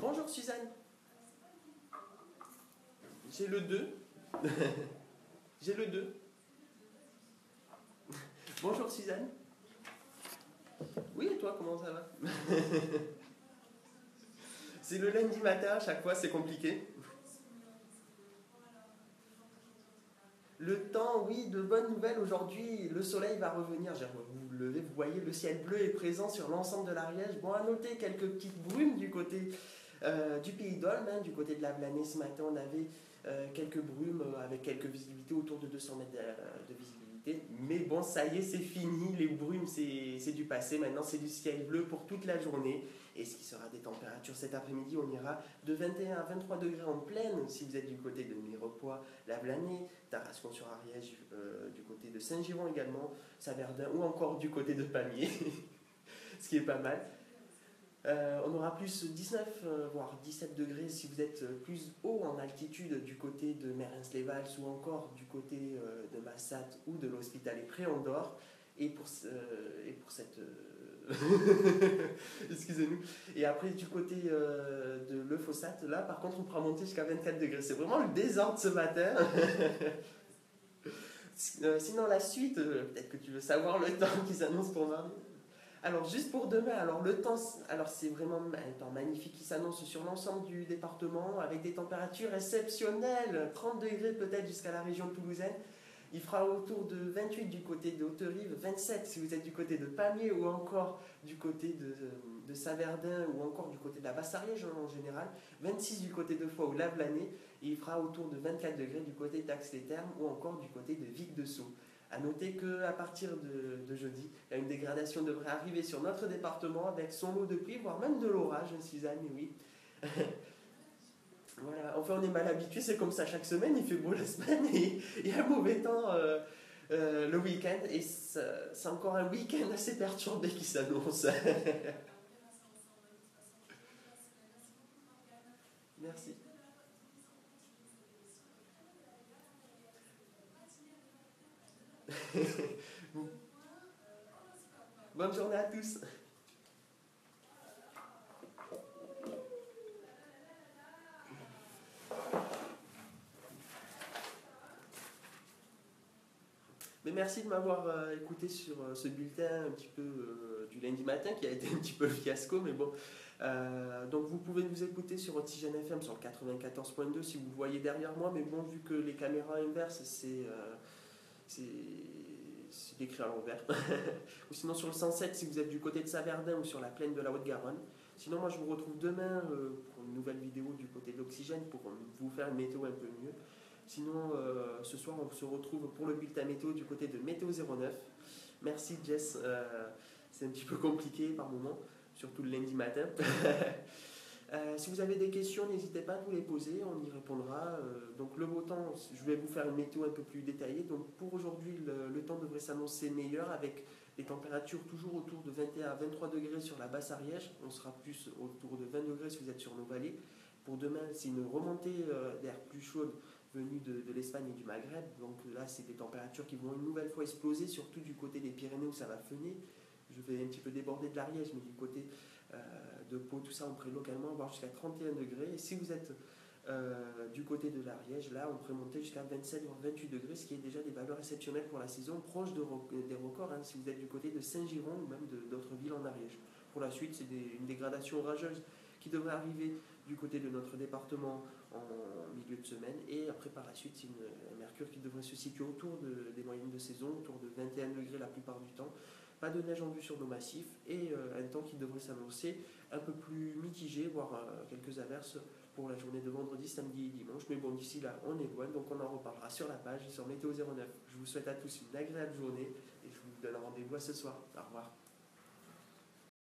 Bonjour Suzanne. J'ai le 2. J'ai le 2. Bonjour Suzanne. Oui, et toi, comment ça va? C'est le lundi matin, à chaque fois, c'est compliqué. Le temps, oui, de bonnes nouvelles aujourd'hui. Le soleil va revenir. Vous le levez, vous voyez, le ciel bleu est présent sur l'ensemble de l'Ariège. Bon, à noter quelques petites brumes du côté du Pays d'Olme, hein, du côté de la Blanée. Ce matin, on avait quelques brumes avec quelques visibilités autour de 200 mètres de visibilité. Mais bon, ça y est, c'est fini. Les brumes, c'est du passé. Maintenant, c'est du ciel bleu pour toute la journée. Et ce qui sera des températures cet après-midi, on ira de 21 à 23 degrés en pleine si vous êtes du côté de Mirepoix, la Blanée, Tarascon-sur-Ariège, du côté de Saint-Giron également, Saverdin ou encore du côté de Pamiers, ce qui est pas mal. On aura plus 19 voire 17 degrés si vous êtes plus haut en altitude du côté de Mérins-les-Vals ou encore du côté de Massat ou de l'Hospitalet-Pré-en-Dor. Et pour cette... Excusez-nous. Et après, du côté de l'Euphosate, là, par contre, on pourra monter jusqu'à 24 degrés. C'est vraiment le désordre ce matin. Sinon, la suite, peut-être que tu veux savoir le temps qui s'annonce pour mardi. Alors, juste pour demain, alors le temps, alors c'est vraiment un temps magnifique qui s'annonce sur l'ensemble du département avec des températures exceptionnelles, 30 degrés peut-être jusqu'à la région toulousaine. Il fera autour de 28 du côté de Haute-Rive, 27 si vous êtes du côté de Pamiers ou encore du côté de Saverdin ou encore du côté de la Basse-Ariège en général, 26 du côté de Foix ou la Blanée, et il fera autour de 24 degrés du côté d'Ax-les-Thermes ou encore du côté de Vic-de-Sceaux. A noter qu'à partir de jeudi, une dégradation devrait arriver sur notre département avec son lot de pluie, voire même de l'orage, Suzanne, oui. Voilà, enfin on est mal habitué, c'est comme ça chaque semaine, il fait beau la semaine et il y a un mauvais temps le week-end et c'est encore un week-end assez perturbé qui s'annonce. Merci. Bonne journée à tous. Mais merci de m'avoir écouté sur ce bulletin un petit peu du lundi matin qui a été un petit peu le fiasco, mais bon. Donc vous pouvez nous écouter sur Oxygène FM sur le 94.2 si vous voyez derrière moi, mais bon, vu que les caméras inverses, c'est écrit à l'envers. Ou sinon sur le 107 si vous êtes du côté de Saverdin ou sur la plaine de la Haute-Garonne. Sinon moi je vous retrouve demain pour une nouvelle vidéo du côté de l'Oxygène pour vous faire une météo un peu mieux. Sinon, ce soir, on se retrouve pour le bulletin météo du côté de Météo 09. Merci Jess, c'est un petit peu compliqué par moment, surtout le lundi matin. Si vous avez des questions, n'hésitez pas à nous les poser, on y répondra. Donc le beau temps, je vais vous faire une météo un peu plus détaillée. Donc pour aujourd'hui, le temps devrait s'annoncer meilleur avec des températures toujours autour de 21 à 23 degrés sur la basse Ariège. On sera plus autour de 20 degrés si vous êtes sur nos vallées. Pour demain, c'est une remontée d'air plus chaude venue de l'Espagne et du Maghreb. Donc là, c'est des températures qui vont une nouvelle fois exploser, surtout du côté des Pyrénées où ça va fener. Je vais un petit peu déborder de l'Ariège, mais du côté de Pau, tout ça, on pourrait localement avoir jusqu'à 31 degrés. Et si vous êtes du côté de l'Ariège, là, on pourrait monter jusqu'à 27 ou 28 degrés, ce qui est déjà des valeurs exceptionnelles pour la saison, proche des records, hein, si vous êtes du côté de Saint-Giron ou même d'autres villes en Ariège. Pour la suite, c'est une dégradation orageuse qui devrait arriver du côté de notre département en milieu de semaine. Et après, par la suite, c'est un mercure qui devrait se situer autour des moyennes de saison, autour de 21 degrés la plupart du temps. Pas de neige en vue sur nos massifs et un temps qui devrait s'annoncer un peu plus mitigé, voire quelques averses pour la journée de vendredi, samedi et dimanche. Mais bon, d'ici là, on est loin, donc on en reparlera sur la page sur Météo 09. Je vous souhaite à tous une agréable journée et je vous donne rendez-vous à ce soir. Au revoir.